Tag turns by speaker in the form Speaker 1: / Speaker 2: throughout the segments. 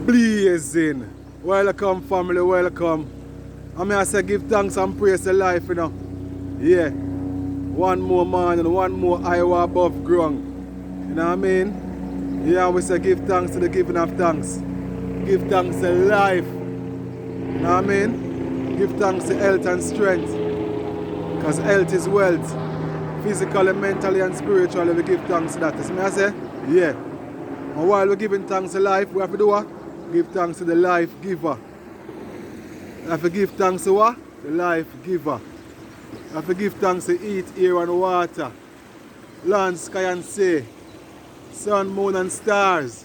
Speaker 1: Blazing. Welcome, family, welcome. I say give thanks and praise to life, you know. Yeah. One more morning, one more hour above ground. You know what I mean? Yeah, we say give thanks to the giving of thanks. Give thanks to life. You know what I mean? Give thanks to health and strength. Because health is wealth. Physically, mentally, and spiritually, we give thanks to that. You see me I say? Yeah. And while we're giving thanks to life, we have to do what? Give thanks to the life giver. We have to give thanks to what? The life giver. We have to give thanks to eat, air, and water. Land, sky, and sea. Sun, moon, and stars.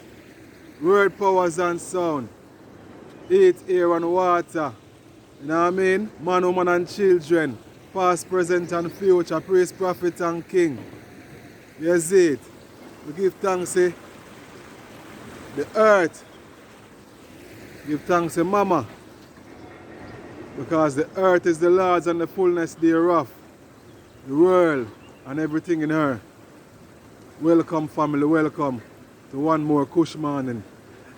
Speaker 1: Word, powers, and sound. Eat, air, and water. You know what I mean? Man, woman, and children. Past, present, and future. Praise, prophet, and king. You see it? We give thanks to the earth. Give thanks to Mama. Because the earth is the Lord's and the fullness thereof. The world and everything in her. Welcome, family, welcome to one more Kush morning.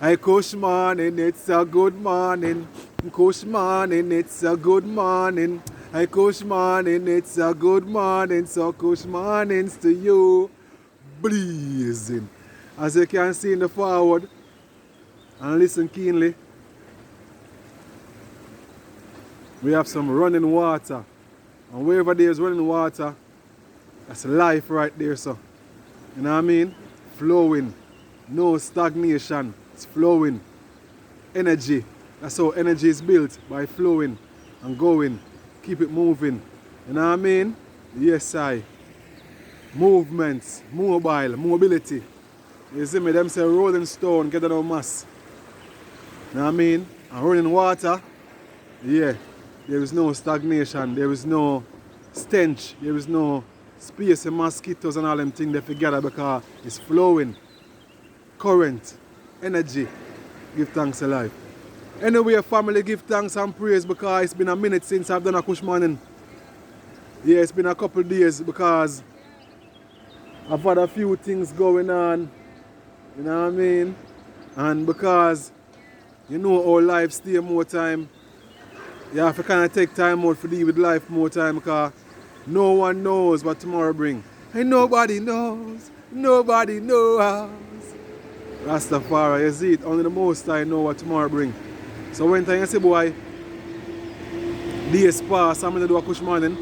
Speaker 1: Hey, Kush morning, it's a good morning. Kush morning, it's a good morning. Hey, Kush morning, it's a good morning. So Kush mornings to you. Blazing. As you can see in the forward, and listen keenly, we have some running water. And wherever there's running water, that's life right there, so. You know what I mean? Flowing. No stagnation. It's flowing. Energy. That's how energy is built, by flowing and going. Keep it moving. You know what I mean? Yes, I. Movements, mobile, mobility. You see me, them say rolling stone, get no mass. You know what I mean? And running water, yeah, there is no stagnation, there is no stench, there is no space and mosquitoes and all them things that together because it's flowing. Current, energy, give thanks to life. Anyway, family, give thanks and praise because it's been a minute since I've done a Kush morning. Yeah, it's been a couple of days because I've had a few things going on, you know what I mean? And because you know how life stay more time, you have to kind of take time out to deal with life more time because no one knows what tomorrow brings. And nobody knows, nobody knows. Rastafari, you see it, only the Most High know what tomorrow brings. So when time you say, boy, days pass, I'm going to do a Kush morning,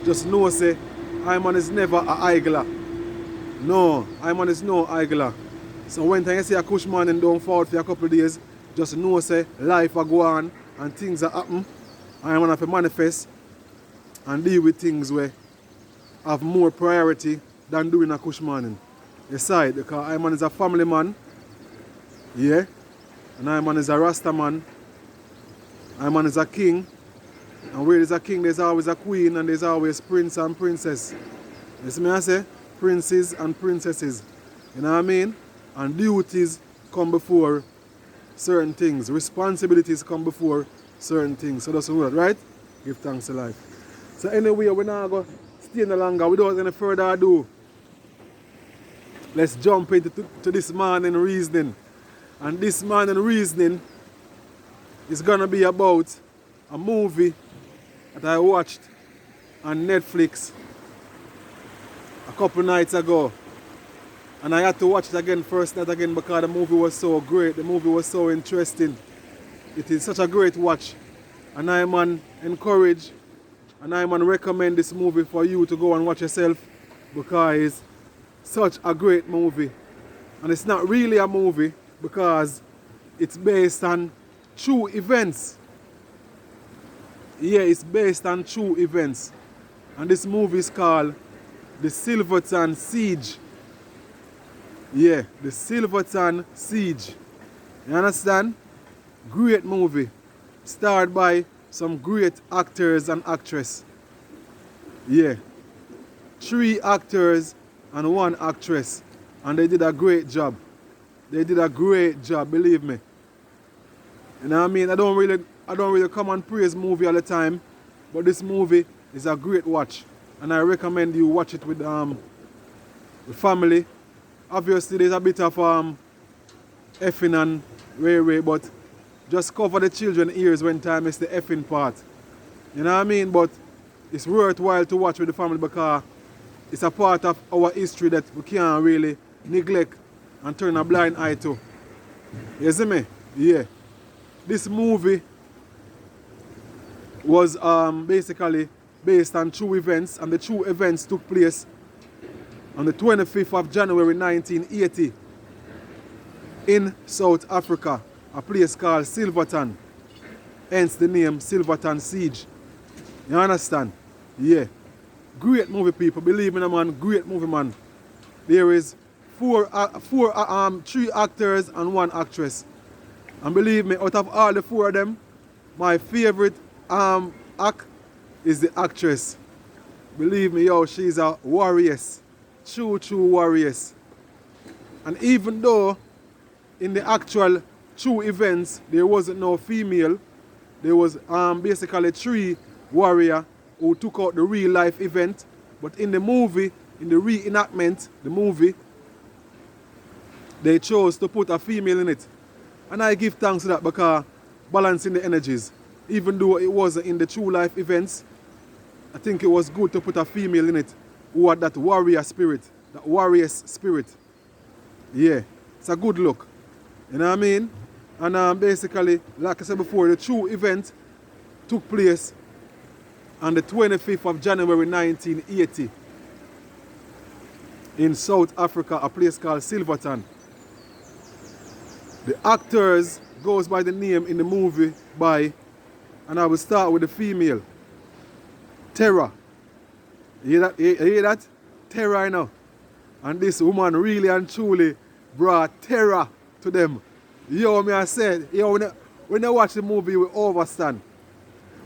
Speaker 1: just know, say, I'm on is never a idler. No, I'm on is no idler. So when time you say a Kush morning don't forward for a couple of days, just know, say, life will go on and things are happen. I'm going to have to manifest and deal with things where have more priority than doing a Kush morning. Aside, because I'm on is a family man, yeah, and I'm on is a Rasta man, I'm on is a king, and where there's a king, there's always a queen, and there's always prince and princess. You see me I say? Princes and princesses. You know what I mean? And duties come before certain things. Responsibilities come before certain things. So that's the word, right? Give thanks to life. So anyway, we're not going to stay any longer. Without any further ado, let's jump into this morning reasoning. And this morning reasoning is going to be about a movie that I watched on Netflix a couple nights ago. And I had to watch it again first night again because the movie was so great. The movie was so interesting. It is such a great watch. And I man encourage and I man recommend this movie for you to go and watch yourself because it's such a great movie. And it's not really a movie because it's based on true events. Yeah, it's based on true events. And this movie is called The Silverton Seige. Yeah, The Silverton Seige. You understand? Great movie. Starred by some great actors and actresses. Yeah. 3 actors and 1 actress. And they did a great job. They did a great job, believe me. You know what I mean? I don't really come and praise movie all the time, but this movie is a great watch. And I recommend you watch it with the family. Obviously there's a bit of effing and Reveiw, but just cover the children's ears when time is the effing part. You know what I mean? But it's worthwhile to watch with the family because it's a part of our history that we can't really neglect and turn a blind eye to. You see me? Yeah. This movie was basically based on true events, and the true events took place on the 25th of January 1980 in South Africa, a place called Silverton, hence the name Silverton Seige. You understand? Yeah. Great movie, people. Believe me, man. Great movie, man. There is three actors and one actress. And believe me, out of all the four of them, my favorite act is the actress. Believe me, yo, she's a warrior. True warrior. And even though in the actual true events there wasn't no female, there was basically 3 warriors who took out the real life event. But in the movie, in the reenactment, the movie, they chose to put a female in it. And I give thanks to that because balancing the energies. Even though it wasn't in the true life events, I think it was good to put a female in it who had that warrior spirit, that warrior's spirit. Yeah, it's a good look. You know what I mean? And basically, like I said before, the true event took place on the 25th of January 1980 in South Africa, a place called Silverton. The actors goes by the name in the movie by, and I will start with the female, Terror. You hear that? Terror, you know. And this woman really and truly brought terror to them. Yo, me I said, yo, when you watch the movie, you will understand.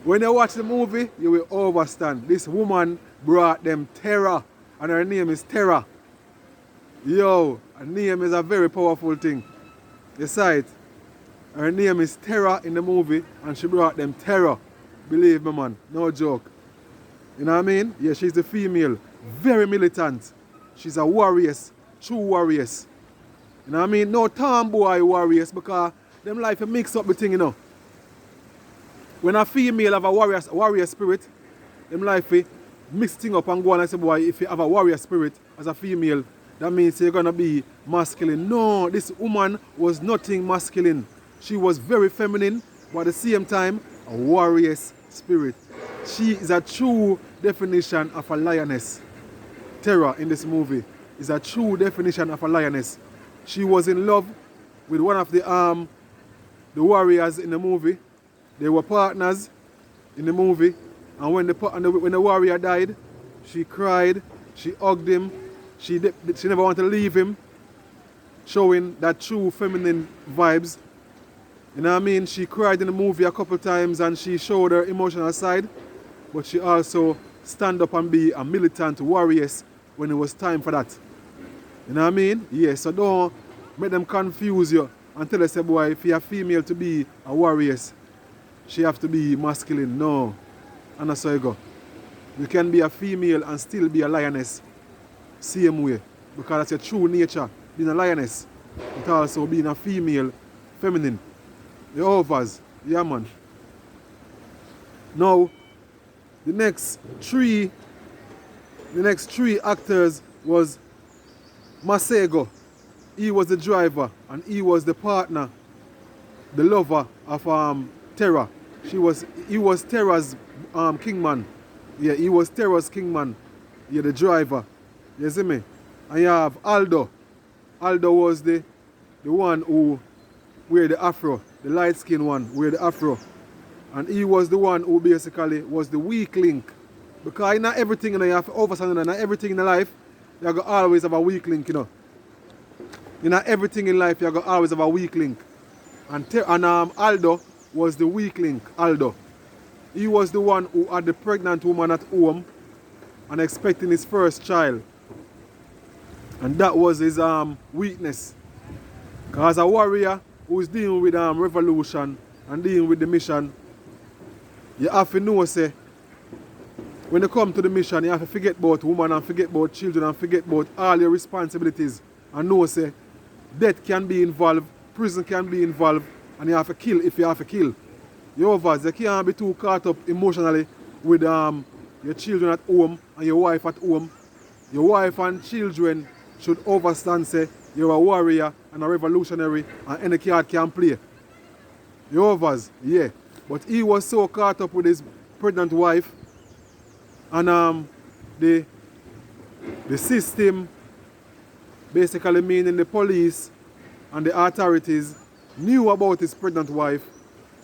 Speaker 1: When you watch the movie, you will understand. This woman brought them terror, and her name is Terror. Yo, her name is a very powerful thing. You saw it? Her name is Terror in the movie, and she brought them terror. Believe me, man, no joke. You know what I mean? Yeah, she's the female, very militant. She's a warrior, true warrior. You know what I mean? No tomboy warriors because them life a mix up the thing, you know. When a female have a warrior spirit, them life mix thing up and go on and say, boy, if you have a warrior spirit as a female, that means you're gonna be masculine. No, this woman was nothing masculine. She was very feminine, but at the same time, a warrior spirit. She is a true definition of a lioness. Terror in this movie is a true definition of a lioness. She was in love with one of the warriors in the movie. They were partners in the movie, and when the warrior died, she cried, she hugged him, she never wanted to leave him, showing that true feminine vibes. You know what I mean? She cried in the movie a couple times and she showed her emotional side, but she also stand up and be a militant warrior when it was time for that. You know what I mean? Yeah, so don't make them confuse you and tell us, boy, if you're female to be a warrior, she have to be masculine. No. And that's how you go. You can be a female and still be a lioness. Same way. Because that's your true nature, being a lioness. But also being a female, feminine. The overs. Yeah, man. Now, the next three actors was Masego. He was the driver and he was the partner, the lover of Terror. He was Terror's kingman. Yeah, he was Terror's kingman. Yeah, the driver. You see me? And you have Aldo. Aldo was the one who wear the afro, the light skinned one, wear the afro. And he was the one who basically was the weak link. Because not everything, you know, you have to understand, not everything in life, you have to always have a weak link, you know. You know, everything in life, you have to always have a weak link. And Aldo was the weak link, Aldo. He was the one who had the pregnant woman at home and expecting his first child. And that was his weakness. Because a warrior who is dealing with revolution and dealing with the mission, you have to know, say, when you come to the mission, you have to forget about women and forget about children and forget about all your responsibilities and know, say, death can be involved prison can be involved and you have to kill if you have to kill. You can't be too caught up emotionally with your children at home and your wife at home. Your wife and children should understand say you're a warrior and a revolutionary and any card can play. You yeah. But he was so caught up with his pregnant wife and the system, basically meaning the police and the authorities, knew about his pregnant wife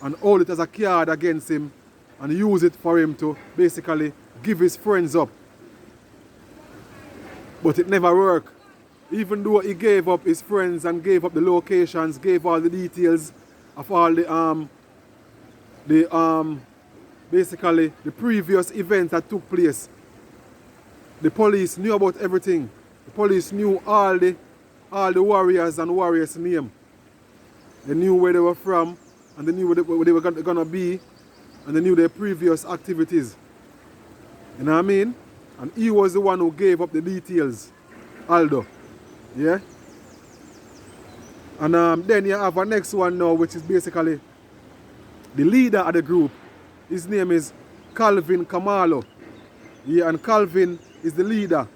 Speaker 1: and hold it as a card against him and use it for him to basically give his friends up. But it never worked. Even though he gave up his friends and gave up the locations, gave all the details of all basically the previous events that took place. The police knew about everything. The police knew all the warriors and warriors' name. They knew where they were from and they knew where they were gonna be and they knew their previous activities. You know what I mean? And he was the one who gave up the details, Aldo. Yeah? And then you have a next one now, which is basically the leader of the group. His name is Calvin Kamalo. Yeah, and Calvin is the leader.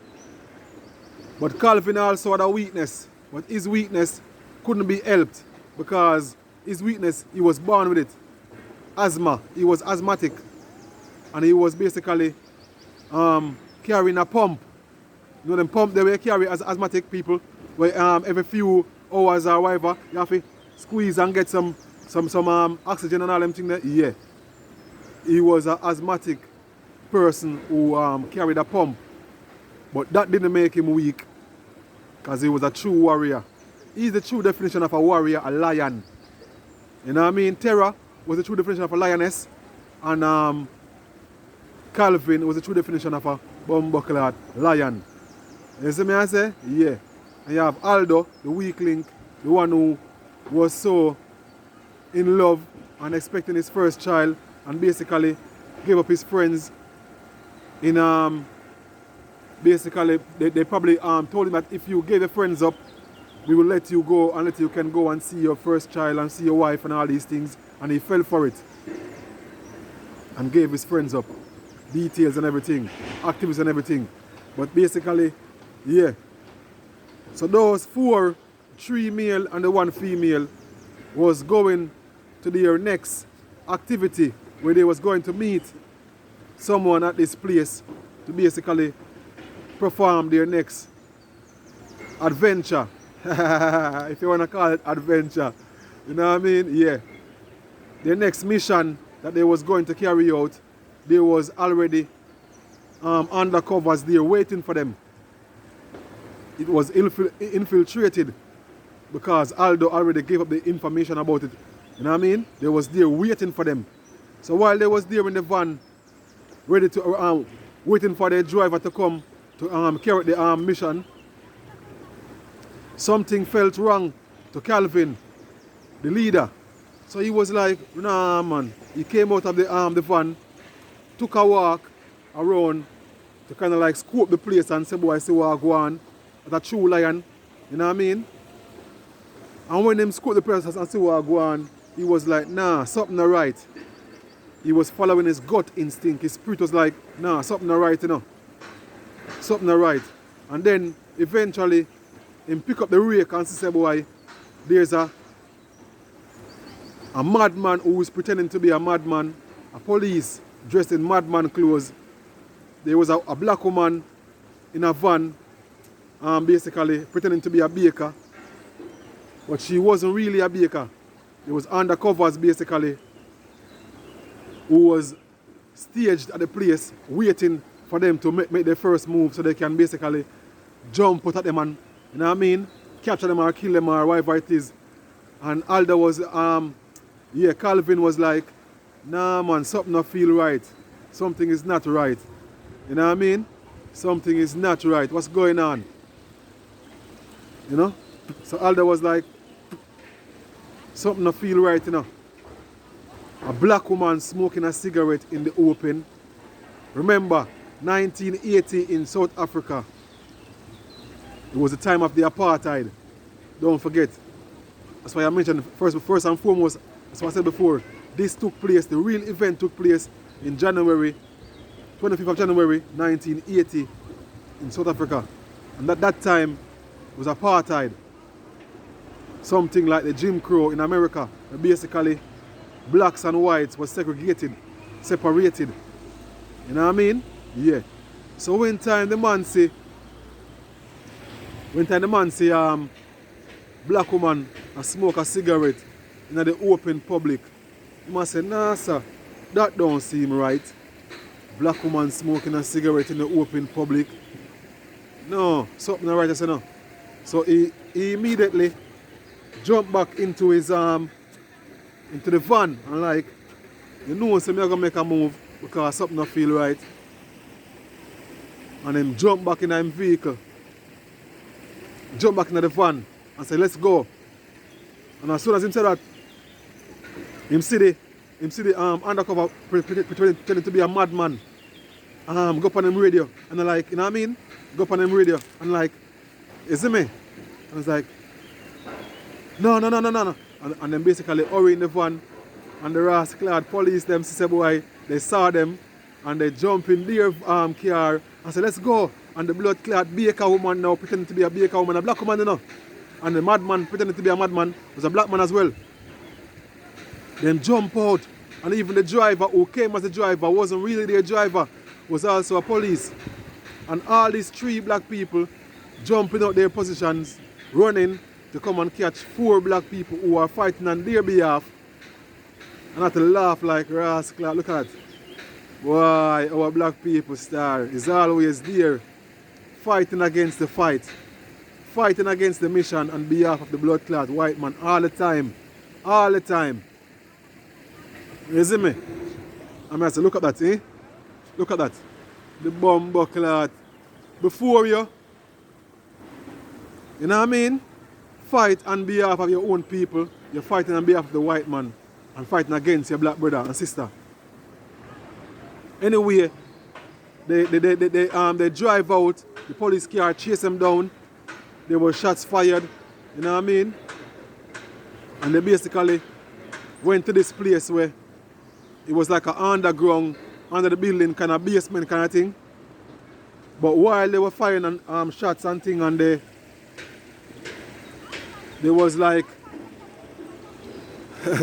Speaker 1: But Calvin also had a weakness. But his weakness couldn't be helped because his weakness, he was born with it. Asthma. He was asthmatic. And he was basically carrying a pump. You know them pump they will carry as asthmatic people where every few hours or whatever you have to squeeze and get some oxygen and all them things there. Yeah. He was an asthmatic person who carried a pump. But that didn't make him weak because he was a true warrior. He's the true definition of a warrior, a lion. You know what I mean? Terra was the true definition of a lioness and Calvin was the true definition of a bumbuckler lion. You see me I say? Yeah. And you have Aldo, the weak link, the one who was so in love and expecting his first child and basically gave up his friends in basically they probably told him that if you gave your friends up, we will let you go and let you can go and see your first child and see your wife and all these things, and he fell for it and gave his friends up, details and everything, activities and everything. But basically, yeah. So those 4, 3 male and the 1 female was going to their next activity where they was going to meet someone at this place to basically perform their next adventure. If you want to call it adventure. You know what I mean? Yeah. Their next mission that they was going to carry out, they was already undercovers there waiting for them. It was infiltrated because Aldo already gave up the information about it. You know what I mean? They was there waiting for them. So while they was there in the van, ready to waiting for their driver to come to carry out the mission, something felt wrong to Calvin, the leader. So he was like, nah man. He came out of the van, took a walk around to kind of like scope the place and say, boy, see what I go on. As a true lion, you know what I mean? And when him scoped the place and see what I go on, he was like, nah, something not right. He was following his gut instinct. His spirit was like, nah, something not right, you know. Something not right. And then eventually, him pick up the rake and say, boy, there's a madman who is pretending to be a madman, a police dressed in madman clothes. There was a black woman in a van, basically pretending to be a baker, but she wasn't really a baker. It was undercovers basically who was staged at the place waiting for them to make their first move so they can basically jump out at them and, you know what I mean, capture them or kill them or whatever it is. And Aldo was, yeah, Calvin was like, nah man, something not feel right. Something is not right. You know what I mean? Something is not right. What's going on? You know? So Aldo was like, something not feel right, you know. A black woman smoking a cigarette in the open. Remember, 1980 in South Africa. It was the time of the apartheid. Don't forget. That's why I mentioned first and foremost, as I said before, this took place, the real event took place in January, 25th of January 1980 in South Africa. And at that time was apartheid. Something like the Jim Crow in America. Basically, blacks and whites were segregated, separated. You know what I mean? Yeah. So when time the man say black woman a smoke a cigarette in the open public, you must say, nah sir, that don't seem right. Black woman smoking a cigarette in the open public. No, something not right, I say no. So he immediately jumped back into his into the van and like, you know, so me gonna make a move because something not feel right. And then jump back in his vehicle. Jump back into the van and say, let's go. And as soon as him said that, him see the undercover pretending to be a madman. Go up on him radio and they're like, you know what I mean? Go up on him radio and like, is it me? And it's like, no. And then basically hurry in the van and the rascal police them see boy, they saw them and they jump in their car and say, let's go. And the blood clad baker woman now pretending to be a baker woman, a black woman, you know. And the madman pretending to be a madman was a black man as well. Then jump out. And even the driver who came as a driver wasn't really their driver, was also a police. And all these 3 black people jumping out their positions, running to come and catch 4 black people who are fighting on their behalf. And I had to laugh like rascal. Look at that. Why our black people star is always there, fighting against the fight, fighting against the mission on behalf of the blood clot white man all the time. All the time. You see me? I mean, I say, look at that, eh? Look at that. The bumbo clot. Before you know what I mean? Fight on behalf of your own people. You're fighting on behalf of the white man and fighting against your black brother and sister. Anyway, they drive out, the police car chase them down. There were shots fired, you know what I mean? And they basically went to this place where it was like an underground, under the building kind of basement kind of thing. But while they were firing shots and thing, and there was like,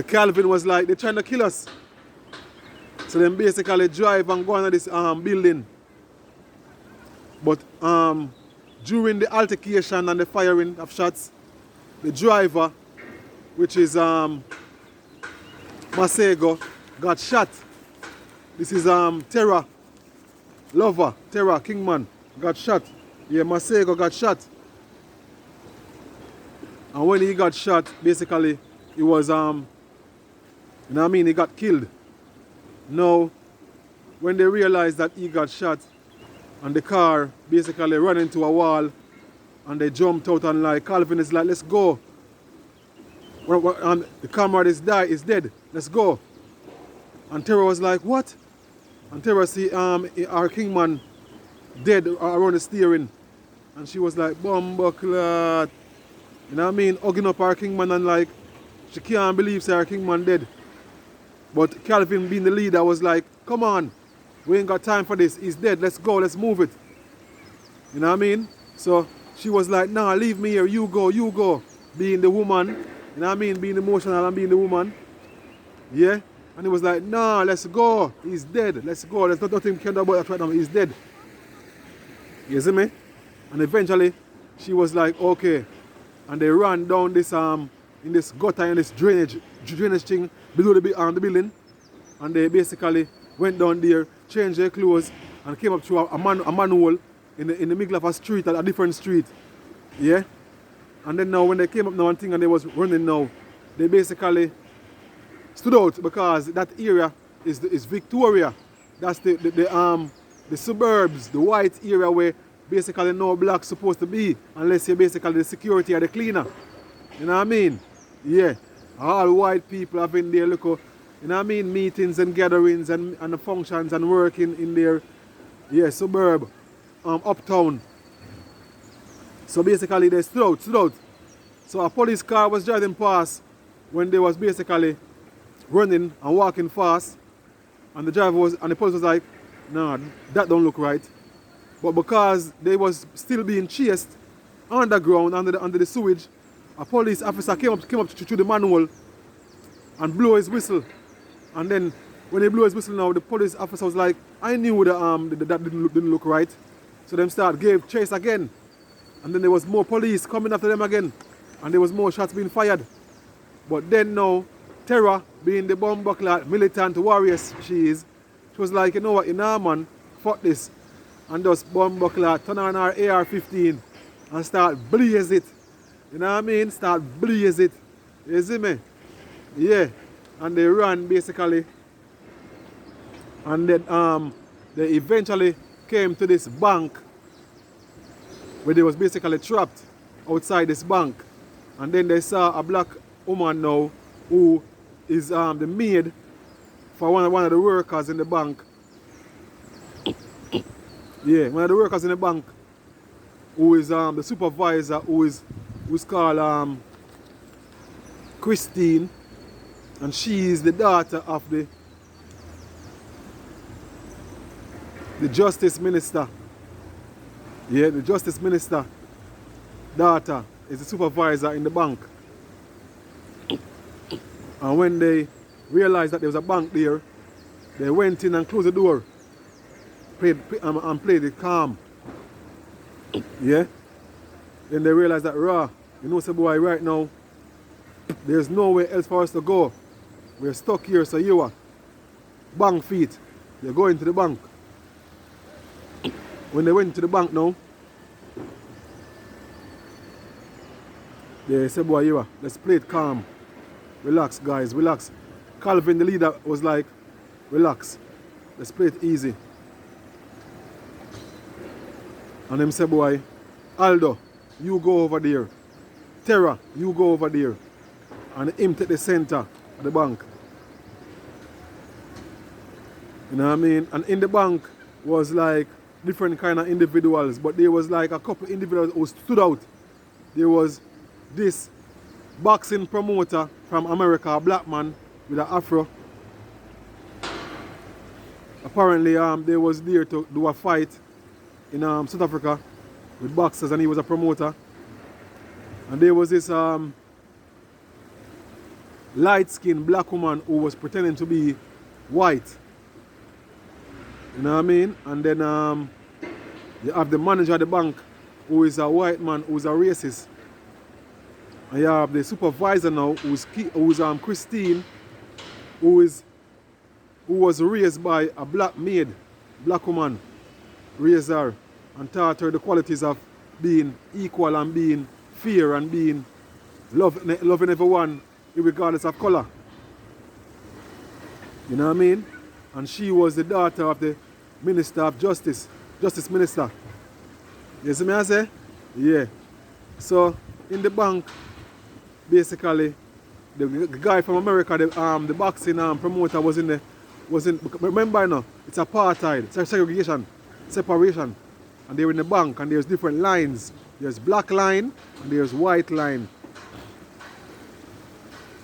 Speaker 1: Calvin was like, they're trying to kill us. So then basically drive and go into this building. But during the altercation and the firing of shots, the driver, which is Masego, got shot. This is Terra Lover, Terra Kingman, got shot. Yeah, Masego got shot. And when he got shot, basically, he was, you know what I mean, he got killed. Now, when they realized that he got shot, and the car basically ran into a wall, and they jumped out and like, Calvin is like, let's go. And the comrade is dead, let's go. And Terra was like, what? And Terra see our Kingman dead around the steering. And she was like, bumbuckler. You know what I mean? Hugging up our Kingman and like, she can't believe our Kingman dead. But Calvin being the leader was like, come on, we ain't got time for this. He's dead, let's go, let's move it. You know what I mean? So she was like, nah, leave me here, you go. Being the woman, you know what I mean? Being emotional and being the woman. Yeah? And he was like, nah, let's go. He's dead, let's go. There's nothing can do about that right now, he's dead. You see me? And eventually, she was like, okay. And they ran down this, in this gutter, in this drainage thing, below the building, and they basically went down there, changed their clothes, and came up to a manhole in the middle of a street, a different street. Yeah? And then now when they came up now and thing and they was running now, they basically stood out because that area is Victoria. That's the suburbs, the white area where basically no black supposed to be, unless you're basically the security or the cleaner. You know what I mean? Yeah. All white people have in there, look, you know what I mean, meetings and gatherings and the functions and working in their, yeah, suburb, uptown. So basically they stood out. So a police car was driving past when they was basically running and walking fast, and the police was like, nah, that don't look right. But because they was still being chased underground under the sewage, a police officer came up to the manhole and blew his whistle. And then when he blew his whistle now, the police officer was like, I knew that didn't look right. So them gave chase again. And then there was more police coming after them again. And there was more shots being fired. But then now, Terra, being the bomb buckler, militant warrior she was like, you know what, man, fuck this. And just bomb buckler, turn on our AR-15 and start blaze it. You know what I mean? Start blaze it. You see me? Yeah. And they ran basically. And then they eventually came to this bank where they was basically trapped outside this bank. And then they saw a black woman now who is the maid for one of the workers in the bank. Yeah, one of the workers in the bank who is the supervisor who's called Christine, and she is the daughter of the justice minister. Yeah, the justice minister daughter is the supervisor in the bank. And when they realized that there was a bank there, they went in and closed the door and played it calm. Yeah? Then they realized that, you know, say boy, right now, there's nowhere else for us to go. We're stuck here, so you are. Bank feet. You're going to the bank. When they went to the bank now, they said, boy, you are. Let's play it calm. Relax, guys, relax. Calvin, the leader, was like, relax. Let's play it easy. And them said, boy, Aldo, you go over there. Terra, you go over there. And him take the center of the bank. You know what I mean? And in the bank was like different kind of individuals, but there was like a couple individuals who stood out. There was this boxing promoter from America, a black man with an afro. Apparently they was there to do a fight in South Africa with boxers, and he was a promoter. And there was this light-skinned black woman who was pretending to be white. You know what I mean? And then you have the manager of the bank who is a white man who's a racist. And you have the supervisor now who's Christine, who was raised by a black maid, black woman, raised her and taught her the qualities of being equal and being fair and being loving everyone regardless of color. You know what I mean? And she was the daughter of the Minister of Justice Minister. You see me I say? Yeah. So in the bank, basically, the guy from America, the boxing promoter remember you know, it's apartheid, it's segregation, separation. And they're in the bank and there's different lines. There's black line and there's white line.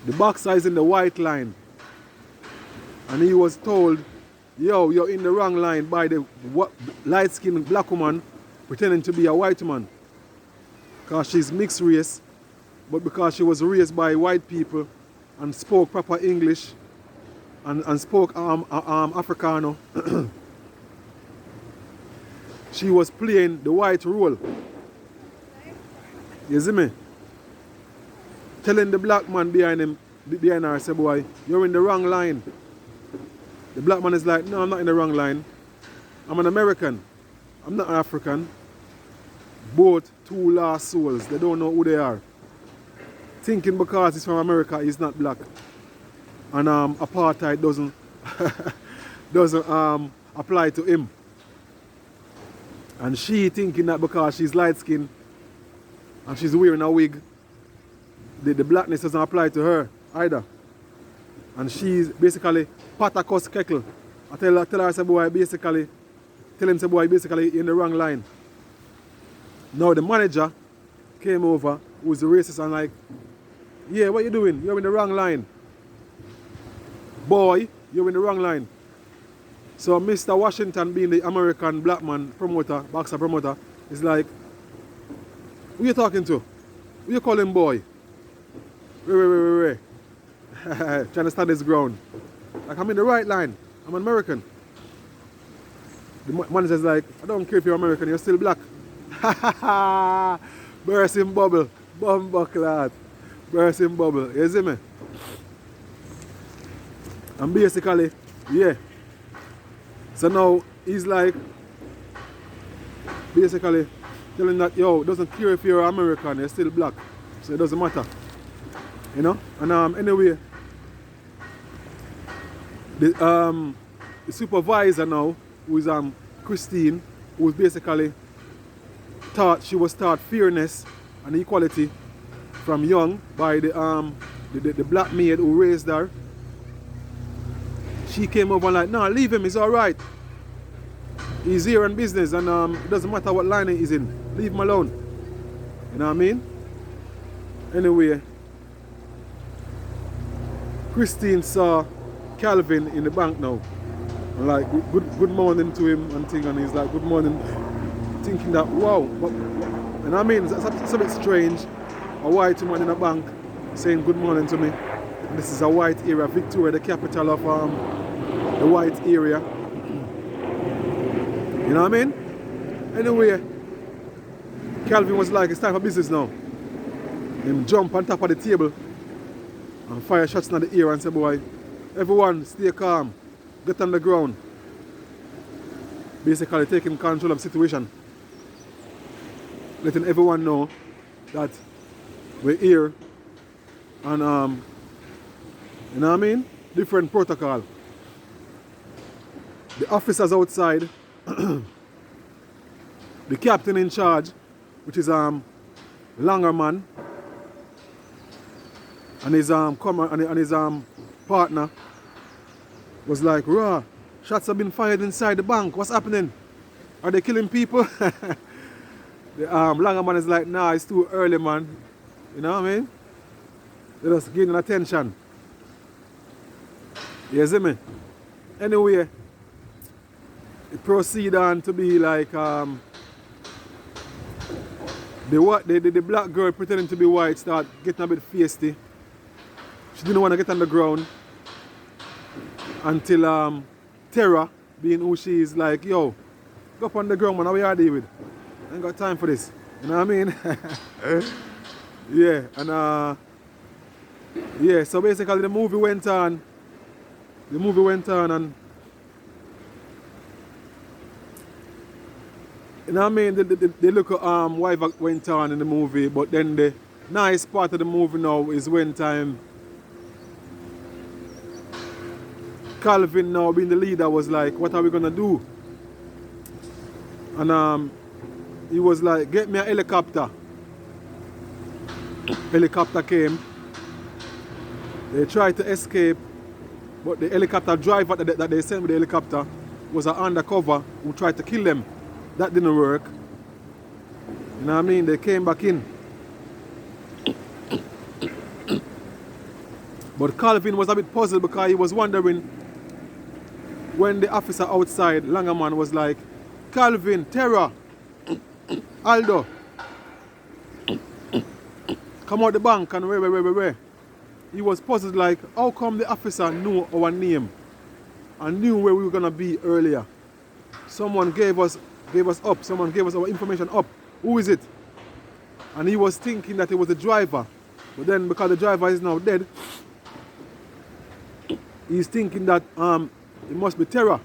Speaker 1: The boxer is in the white line. And he was told, yo, you're in the wrong line by the light-skinned black woman pretending to be a white man. Because she's mixed race, but because she was raised by white people and spoke proper English and spoke Africano, she was playing the white role. You see me? Telling the black man behind her, say, boy, you're in the wrong line. The black man is like, no, I'm not in the wrong line. I'm an American. I'm not an African. Both two lost souls. They don't know who they are. Thinking because he's from America, he's not black. And apartheid doesn't apply to him. And she thinking that because she's light-skinned and she's wearing a wig, the blackness doesn't apply to her either. And she's basically patakos kekel. I tell her, say, boy, basically, tell him, say, boy, basically in the wrong line. Now the manager came over who's the racist and like, yeah, what you doing? You're in the wrong line. Boy, you're in the wrong line. So Mr. Washington, being the American black man promoter, boxer promoter, is like, who you talking to? Who you calling boy? Ray. Trying to stand his ground. Like, I'm in the right line. I'm an American. The man says like, I don't care if you're American, you're still black. Bursting bubble. Bumbuckler. Bursting bubble. You see me? And basically, yeah. So now he's like, basically telling that, yo, doesn't care if you're American, you're still black. So it doesn't matter. You know? And anyway, the supervisor now, who is Christine, who was basically was taught fairness and equality from young by the black maid who raised her. She came over and like, no, leave him, it's alright. He's here on business and it doesn't matter what line he's in. Leave him alone. You know what I mean? Anyway, Christine saw Calvin in the bank now. And like, good morning to him and thing, and he's like, good morning. Thinking that, wow. And I mean, it's a bit strange. A white woman in a bank saying good morning to me. And this is a white area, Victoria, the capital of the white area. You know what I mean? Anyway, Calvin was like, it's time for business now. Him jump on top of the table and fire shots in the air and say, boy, everyone stay calm, get on the ground. Basically taking control of the situation. Letting everyone know that we're here and you know what I mean? Different protocol. The officers outside, the captain in charge, which is Longer Man, and his partner was like, raw, shots have been fired inside the bank. What's happening? Are they killing people? The Longer Man is like, nah, it's too early, man. You know what I mean? They're just gaining attention. You see me? Anyway, it proceed on to be like the black girl pretending to be white start getting a bit feisty. She didn't want to get on the ground until Terra, being who she is, like, yo, go up on the ground, man, how we are dealing with? I ain't got time for this. You know what I mean? Yeah, and yeah, so basically the movie went on. And you know what I mean? They look at what went on in the movie, but then the nice part of the movie now is when time Calvin, now being the leader, was like, what are we gonna do? And he was like, get me a helicopter. Helicopter came. They tried to escape, but the helicopter driver that they sent with the helicopter was an undercover who tried to kill them. That didn't work. You know what I mean? They came back in. But Calvin was a bit puzzled because he was wondering when the officer outside, Langerman, was like, Calvin, Terra, Aldo, come out the bank and where. He was puzzled like, how come the officer knew our name and knew where we were gonna be earlier? Someone gave us up, someone gave us our information up. Who is it? And he was thinking that it was the driver. But then because the driver is now dead, he's thinking that it must be Terra.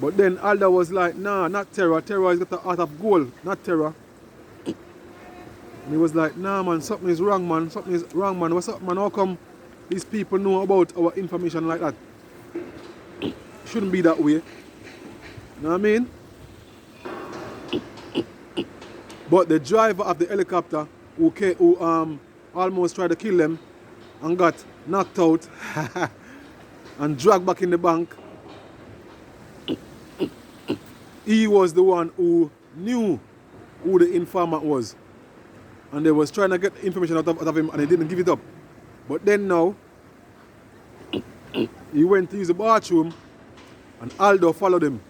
Speaker 1: But then Alda was like, nah, not Terra. Terra has got the heart of gold, not Terra. And he was like, nah, man, something is wrong, man. Something is wrong, man. What's up, man? How come these people know about our information like that? It shouldn't be that way. You know what I mean? But the driver of the helicopter who almost tried to kill them and got knocked out and dragged back in the bank, he was the one who knew who the informant was. And they was trying to get information out of him and he didn't give it up. But then now, he went to use the bathroom and Aldo followed him.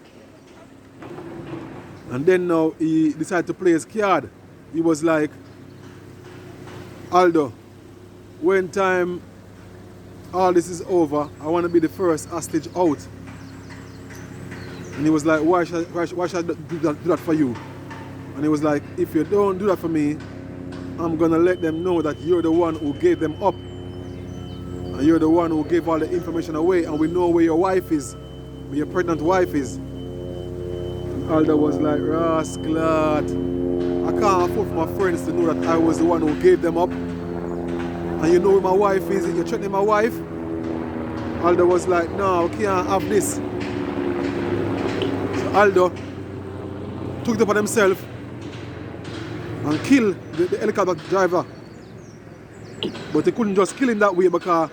Speaker 1: And then now he decided to play his card. He was like, Aldo, when time all this is over, I want to be the first hostage out. And he was like, why should I do that for you? And he was like, if you don't do that for me, I'm going to let them know that you're the one who gave them up. And you're the one who gave all the information away. And we know where your wife is, where your pregnant wife is. And Aldo was like, rascal, I can't afford for my friends to know that I was the one who gave them up. And you know where my wife is, you're threatening my wife? Aldo was like, no, I can't have this. So Aldo took it upon himself and killed the helicopter driver. But he couldn't just kill him that way because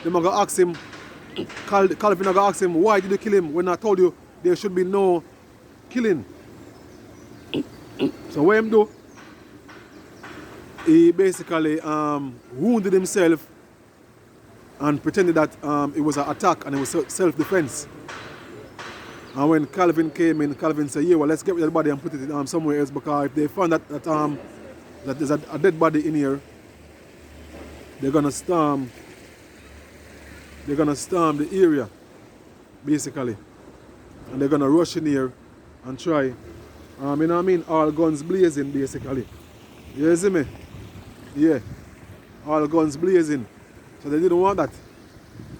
Speaker 1: they're going to ask him, Calvin going to ask him, why did you kill him when I told you there should be no killing? So what him do? He basically wounded himself and pretended that it was an attack and it was self-defense. And when Calvin came in, Calvin said, yeah, well, let's get rid of the body and put it somewhere else because if they found that there's a dead body in here, they're gonna storm the area, basically. And they're gonna rush in here and try, you know what I mean, all guns blazing, basically. You see me? Yeah, all guns blazing. So they didn't want that.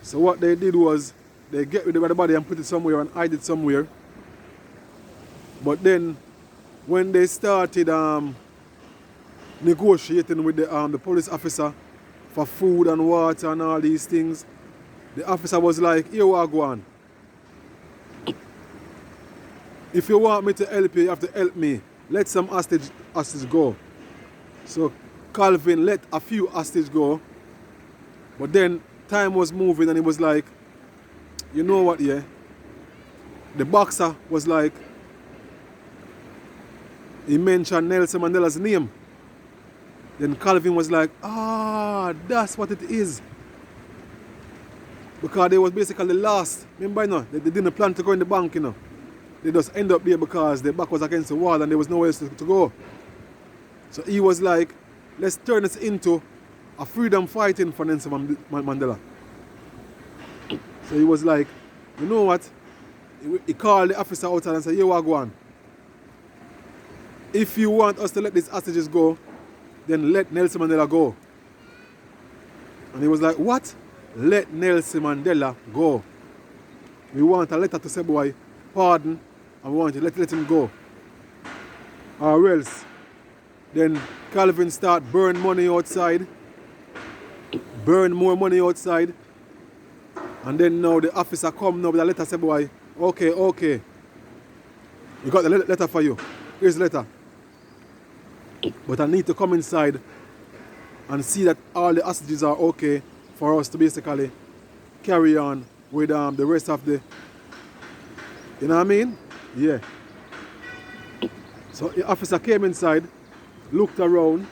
Speaker 1: So what they did was they get rid of the body and put it somewhere and hide it somewhere. But then when they started negotiating with the police officer for food and water and all these things, the officer was like, here we go on. If you want me to help you, you have to help me. Let some hostage go. So Calvin let a few hostage go, but then time was moving and he was like, you know what, yeah? The boxer was like, he mentioned Nelson Mandela's name. Then Calvin was like, that's what it is. Because they was basically lost. Remember, you know, they didn't plan to go in the bank, you know. They just end up there because their back was against the wall and there was nowhere else to go. So he was like, let's turn this into a freedom fighting for Nelson Mandela. So he was like, you know what? He called the officer outside and said, here we go on. If you want us to let these hostages go, then let Nelson Mandela go. And he was like, what? Let Nelson Mandela go. We want a letter to say, boy, pardon, and we want to let him go. Or else, then Calvin start burn money outside, burn more money outside, and then now the officer come now with a letter, say, boy, okay, we got the letter for you. Here's the letter. But I need to come inside and see that all the hostages are okay for us to basically carry on with the rest of the, you know what I mean? Yeah. So the officer came inside, looked around,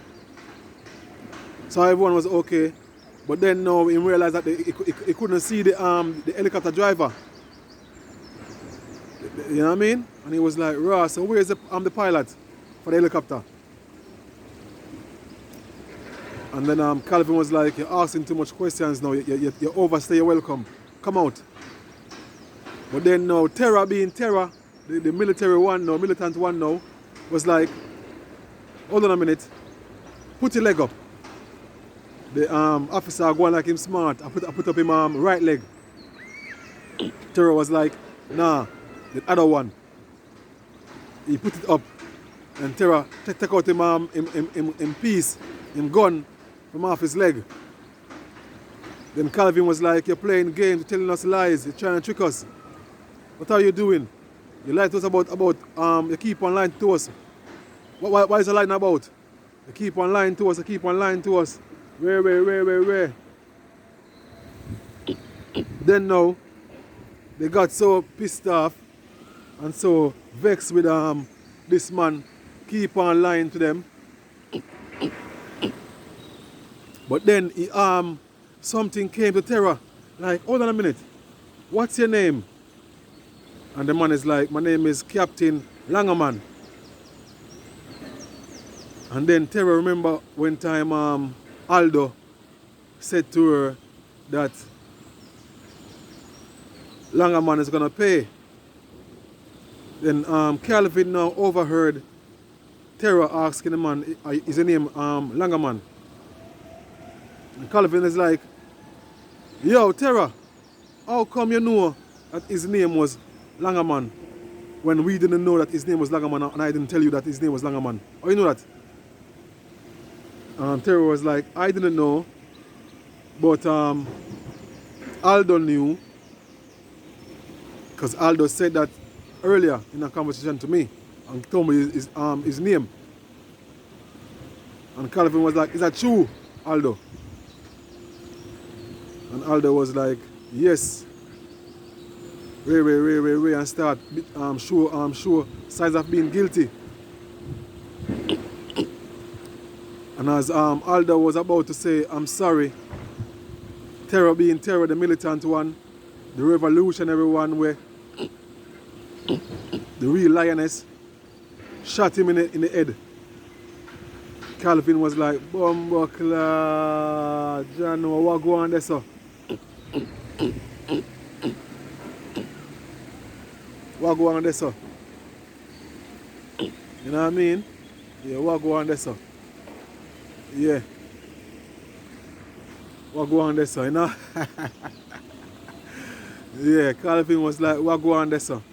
Speaker 1: so everyone was okay. But then now he realized that he couldn't see the helicopter driver. You know what I mean? And he was like, Ross, so where's the pilot for the helicopter? And then Calvin was like, you're asking too much questions now, you overstay your welcome. Come out. But then now, Terra being Terra, the military one now, militant one now, was like, hold on a minute, put your leg up. The officer going like him smart, I put up him right leg. Terra was like, nah, the other one. He put it up, and Terra take out him piece, him gun, from off his leg. Then Calvin was like, you're playing games, you're telling us lies, you're trying to trick us. What are you doing? You lied to us about you keep on lying to us. What is you lying about? You keep on lying to us, you keep on lying to us. Where? Then now, they got so pissed off and so vexed with this man keep on lying to them. But then something came to Terra. Like, hold on a minute. What's your name? And the man is like, my name is Captain Langerman. And then Terra remember one time Aldo said to her that Langerman is gonna pay. Then Calvin now overheard Terra asking the man, is the name Langerman? And Calvin is like, yo, Terra, how come you know that his name was Langerman when we didn't know that his name was Langerman and I didn't tell you that his name was Langerman? Oh, you know that? Terra was like, I didn't know, but Aldo knew, because Aldo said that earlier in a conversation to me and told me his name. And Calvin was like, is that true, Aldo? And Aldo was like, yes. Ray, and start show signs of being guilty. And as Aldo was about to say, I'm sorry, Terra being Terra, the militant one, the revolutionary one, where the real lioness shot him in the head. Calvin was like, Bumbleclad, John, what go on there, so? What go on there, so? You know what I mean? Yeah, what go on there, so? Yeah. What go on there, so, you know? Yeah, Calvin was like, what go on there, so?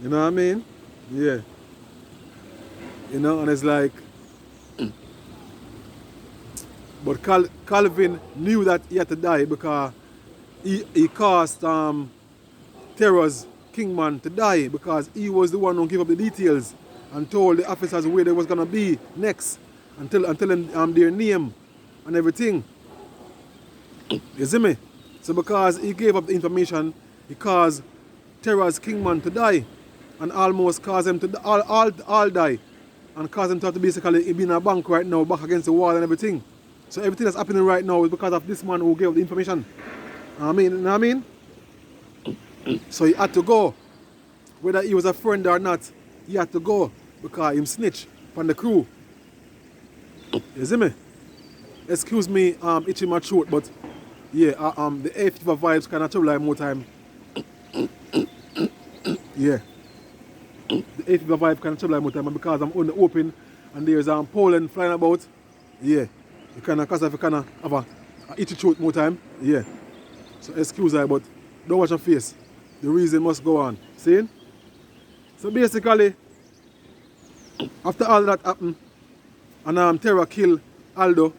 Speaker 1: You know what I mean? Yeah. You know, and it's like, but Calvin knew that he had to die because he caused Terra's Kingman to die because he was the one who gave up the details and told the officers where they was going to be next and tell them their name and everything. You see me? So because he gave up the information, he caused Terra's Kingman to die and almost caused them to all die and caused them to have to basically be in a bank right now, back against the wall and everything. So everything that's happening right now is because of this man who gave the information. You know what I mean? So he had to go. Whether he was a friend or not, he had to go because him snitch from the crew. You see me? Excuse me itching my throat, but yeah, the air fever vibes kind of trouble like more time. Yeah. The air fever vibe kind of trouble like more time, and because I'm on the open and there's pollen flying about, yeah. You kind of, cause if you kind of have a itchy throat more time, yeah. So excuse me, but don't watch your face. The reason must go on. See? So basically, after all that happened, and Terra killed Aldo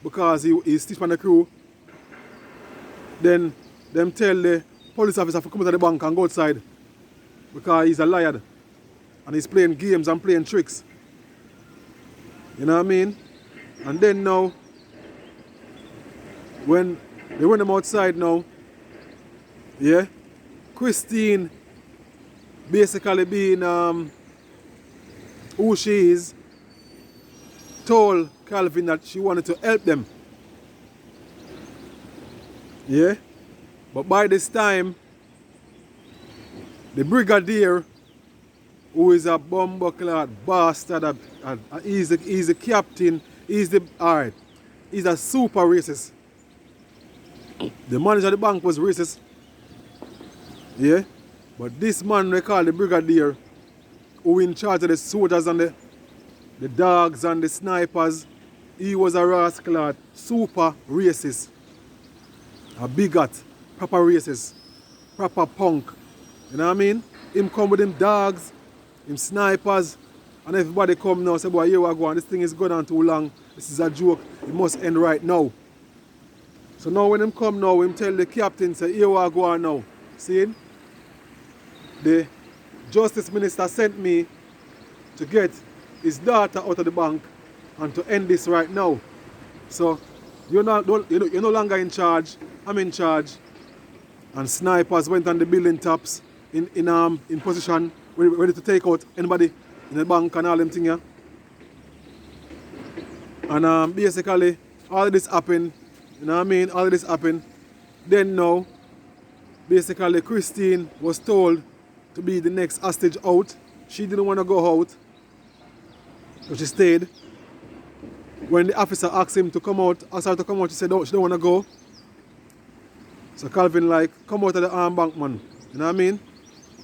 Speaker 1: because he stitched on the crew, then them tell the police officer to come to the bank and go outside because he's a liar and he's playing games and playing tricks. You know what I mean? And then now, when they run them outside now, yeah, Christine basically being who she is, told Calvin that she wanted to help them. Yeah? But by this time, the brigadier, who is a bumbleclad bastard, he's the captain, he's a super racist. The manager of the bank was racist. Yeah? But this man they call the brigadier, who in charge of the soldiers and the dogs and the snipers, he was a rascal, super racist. A bigot, proper racist, proper punk. You know what I mean? Him come with them dogs, him snipers, and everybody come now say, boy, here we go, and this thing is going on too long. This is a joke, it must end right now. So now when him come now, him tell the captain, say, here we go on now. See? The justice minister sent me to get his daughter out of the bank and to end this right now. So you're no longer in charge, I'm in charge. And snipers went on the building tops in position, ready to take out anybody in the bank and all them things here. And basically, all of this happened, you know what I mean? All of this happened. Then now, basically Christine was told to be the next hostage out. She didn't want to go out, so she stayed. When the officer asked him to come out, asked her to come out, she said she don't want to go. So Calvin like, come out of the arm bank, man. You know what I mean?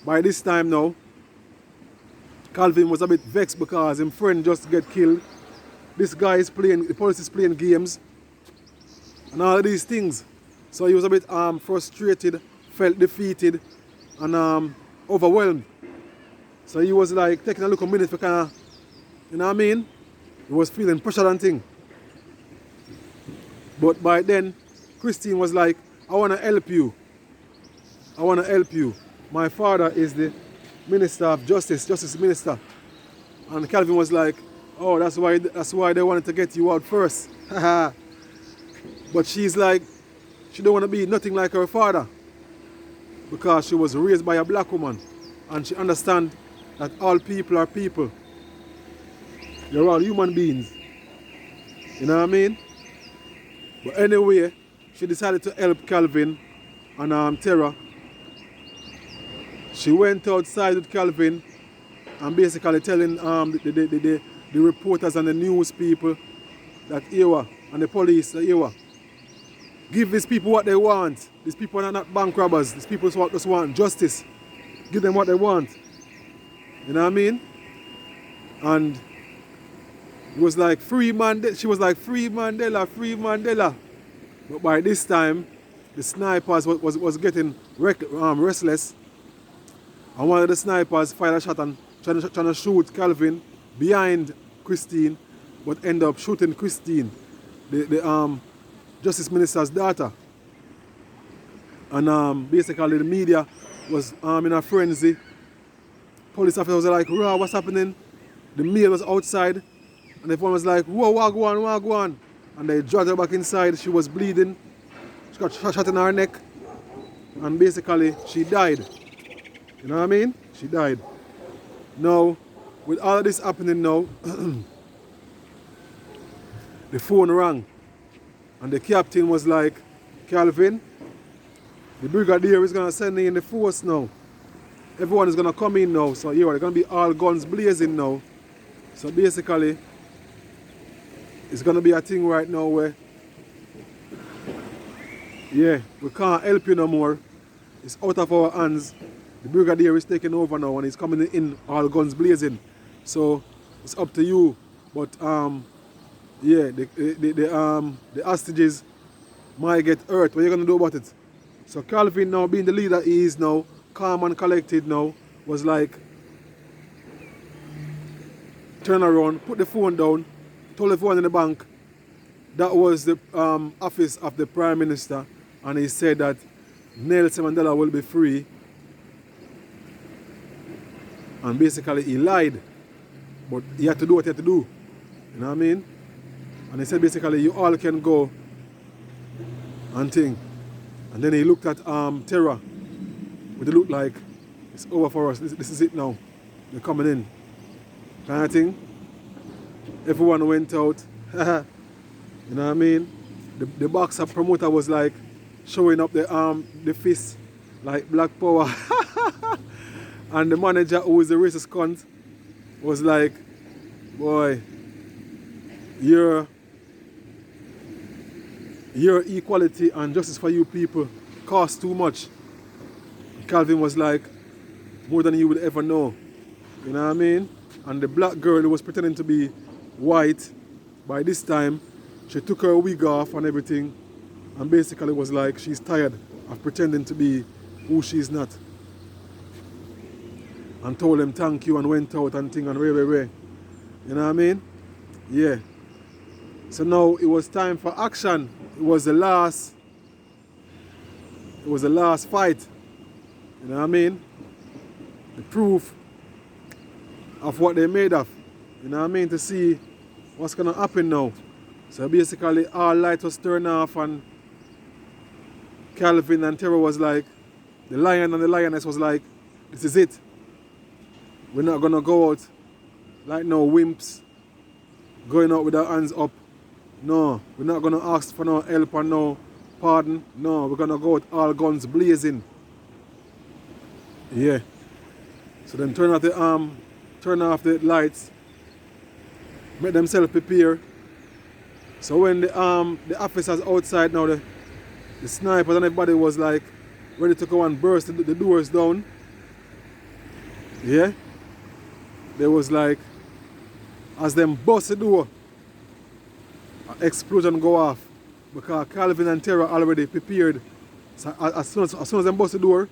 Speaker 1: By this time now, Calvin was a bit vexed because his friend just get killed. This guy is playing, the police is playing games and all of these things. So he was a bit frustrated, felt defeated and overwhelmed. So he was like taking a little minute for kind of, you know what I mean? He was feeling pressure and thing. But by then, Christine was like, I want to help you. I want to help you. My father is the Minister of Justice, Justice Minister. And Calvin was like, oh, that's why they wanted to get you out first. But she's like, she don't want to be nothing like her father. Because she was raised by a black woman. And she understands that all people are people. You're all human beings. You know what I mean? But anyway, she decided to help Calvin and Tara. She went outside with Calvin and basically telling the reporters and the news people that here and the police that here, give these people what they want. These people are not bank robbers. These people just want justice. Give them what they want. You know what I mean? And it was like free Mandela. She was like free Mandela, free Mandela. But by this time, the snipers was getting restless. And one of the snipers fired a shot and trying to shoot Calvin behind Christine, but end up shooting Christine, the Justice Minister's daughter. And basically the media was in a frenzy. Police officers were like, "Raw, what's happening?" The mail was outside, and everyone was like, "Whoa, wagwan." And they dragged her back inside. She was bleeding. She got shot in her neck, and basically she died. You know what I mean? She died. Now, with all of this happening now, the phone rang, and the captain was like, "Calvin, the brigadier is gonna send in the force now. Everyone is gonna come in now. So here they're gonna be all guns blazing now. So basically, it's gonna be a thing right now where, yeah, we can't help you no more. It's out of our hands. The brigadier is taking over now and he's coming in all guns blazing. So it's up to you. But yeah, the hostages might get hurt. What are you gonna do about it?" So Calvin, now being the leader he is now, calm and collected now, was like, turn around, put the phone down, told everyone in the bank that was the office of the Prime Minister, and he said that Nelson Mandela will be free. And basically he lied, but he had to do what he had to do. You know what I mean? And he said basically you all can go and thing. And then he looked at Tara, but it looked like it's over for us. This is it now. They're coming in. Kind of thing. Everyone went out. You know what I mean? The boxer promoter was like showing up the fist like Black Power. And the manager, who is the racist cunt, was like, "Boy, your equality and justice for you people costs too much." Calvin was like, "More than you would ever know." You know what I mean? And the black girl who was pretending to be white, by this time, she took her wig off and everything, and basically was like, she's tired of pretending to be who she's not. And told them thank you and went out and thing and Reveiw. You know what I mean? Yeah. So now it was time for action. It was the last fight. You know what I mean? The proof of what they made of. You know what I mean? To see what's gonna happen now. So basically all lights was turned off and Calvin and Tara was like, the lion and the lioness was like, this is it. We're not gonna go out like no wimps, going out with our hands up. No, we're not going to ask for no help or no pardon. No, we're going to go out all guns blazing. Yeah. So then turn off the lights, make themselves prepare. So when the officers outside now, the snipers and everybody was like ready to go and burst the doors down. Yeah. There was like, as them bust the door, an explosion go off because Calvin and Tara already prepared. So as soon as them bust the door,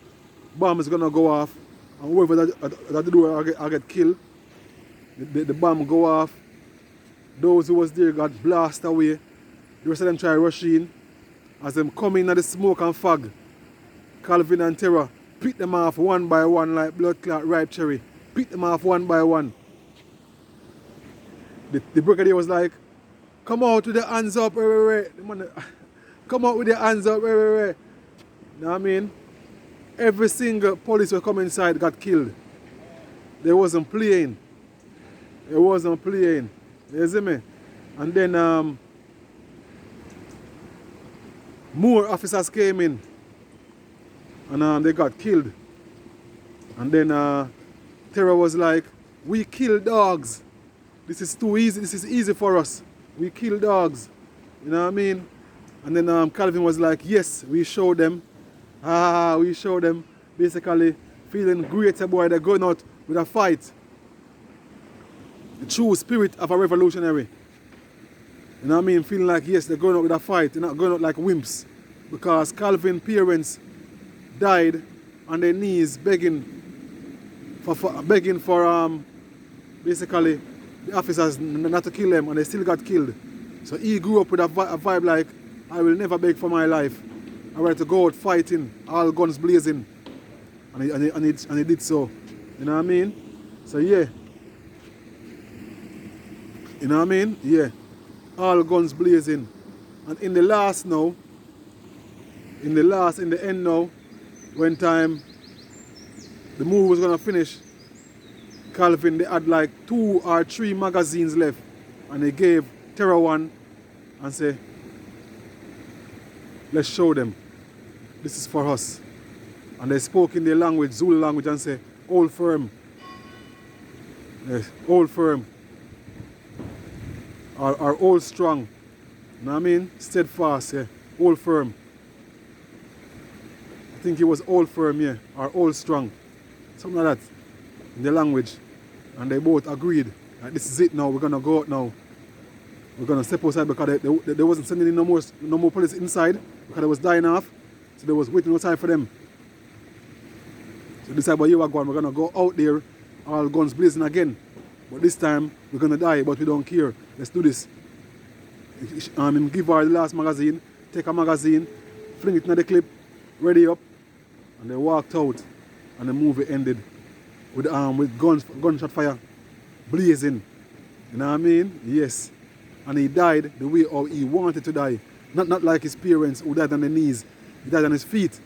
Speaker 1: bomb is gonna go off, and whoever that the door I get killed. The bomb go off. Those who was there got blasted away. The rest of them try to rush in. As them come in at the smoke and fog, Calvin and Tara pick them off one by one like blood clot ripe cherry. Pick them off one by one. The brigadier was like, come out with the hands up, come out with the hands up, You know what I mean? Every single police who come inside got killed. They wasn't playing. It wasn't playing. You see me? And then more officers came in and they got killed. And then Terra was like, we kill dogs. This is too easy. This is easy for us. We kill dogs. You know what I mean? And then Calvin was like, yes, we show them. We show them. Basically feeling great about they're going out with a fight. The true spirit of a revolutionary. You know what I mean? Feeling like, yes, they're going out with a fight. They're not going out like wimps. Because Calvin's parents died on their knees begging for basically the officers not to kill them, and they still got killed. So he grew up with a vibe like, I will never beg for my life. I want to go out fighting, all guns blazing. And he did so. You know what I mean? So yeah. You know what I mean? Yeah. All guns blazing. And in the end now, when time the movie was gonna finish, Calvin, they had like 2 or 3 magazines left, and they gave Terra one and say, let's show them. This is for us. And they spoke in their language, Zulu language, and say, hold firm. Yes, hold firm. Or hold strong. You know what I mean? Steadfast, yeah. Hold firm. I think it was hold firm, yeah. Or hold strong. Something like that. In the language. And they both agreed. Like, this is it now. We're gonna go out now. We're gonna step outside because they wasn't sending in no more police inside because they was dying off. So they was waiting outside for them. So this time, we're gonna go out there, all guns blazing again. But this time we're gonna die, but we don't care. Let's do this. Give her the last magazine, take a magazine, fling it in the clip, ready up, and they walked out, and the movie ended with gunshot fire blazing. You know what I mean? Yes. And he died the way how he wanted to die. Not like his parents who died on their knees. He died on his feet.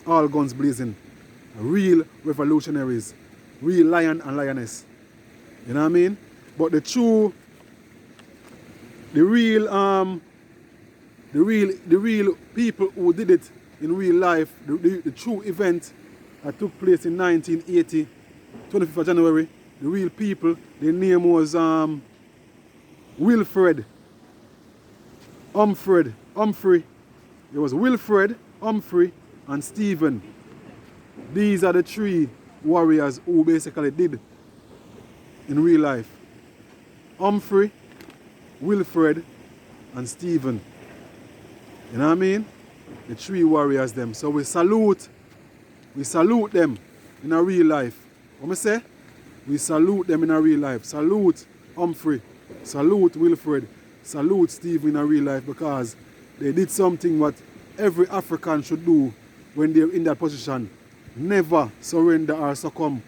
Speaker 1: All guns blazing. Real revolutionaries. Real lion and lioness. You know what I mean? But the real people who did it in real life, the true event that took place in 1980, 25th of January, the real people, their name was Wilfred, Humphrey. It was Wilfred, Humphrey, and Stephen. These are the 3 warriors who basically did in real life. Humphrey, Wilfred, and Stephen. You know what I mean? The 3 warriors them. So we salute them in a real life. What I say? We salute them in a real life. Salute Humphrey. Salute Wilfred. Salute Stephen in a real life because they did something what every African should do when they're in that position. Never surrender or succumb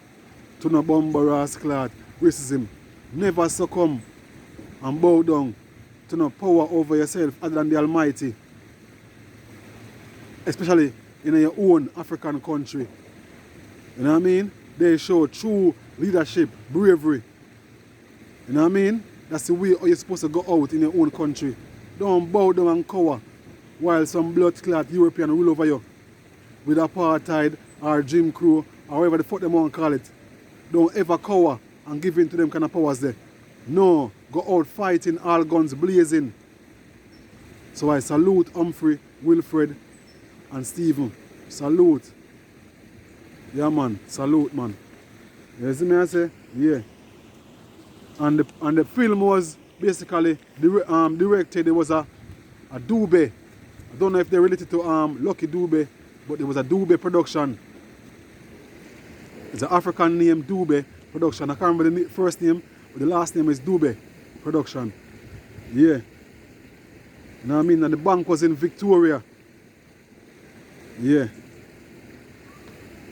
Speaker 1: to no bomber or clot racism. Never succumb and bow down to no power over yourself other than the Almighty. Especially in your own African country. You know what I mean? They show true leadership, bravery. You know what I mean? That's the way you're supposed to go out in your own country. Don't bow down and cower while some blood clot European rule over you with apartheid or Jim Crow or whatever the fuck them want to call it. Don't ever cower and give in to them kind of powers there. No, go out fighting, all guns blazing. So I salute Humphrey, Wilfred and Stephen. Salute. Yeah man, salute man. You see me I say? Yeah. And the film was basically directed, it was a Dube. I don't know if they're related to Lucky Dube, but it was a Dube production. It's an African name, Dube production. I can't remember the first name, but the last name is Dube production. Yeah. You know what I mean? And the bank was in Victoria. Yeah.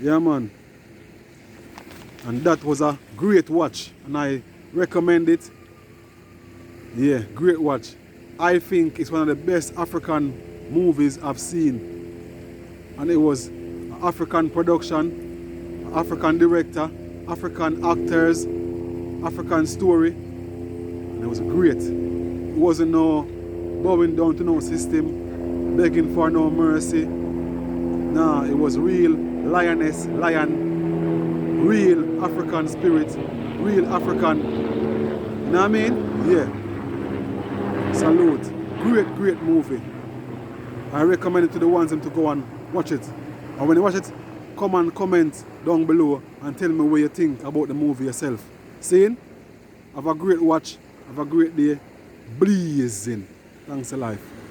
Speaker 1: Yeah man. And that was a great watch. And I recommend it. Yeah, great watch. I think it's one of the best African movies I've seen. And it was an African production, African director, African actors, African story. And it was great. It wasn't no bowing down to no system, begging for no mercy. Nah, it was real lioness, lion, real African spirit, real African. You know what I mean? Yeah. Salute. Great, great movie. I recommend it to the ones to go and watch it. And when you watch it, come and comment down below and tell me what you think about the movie yourself. Saying, have a great watch, have a great day. Blazing. Thanks a life.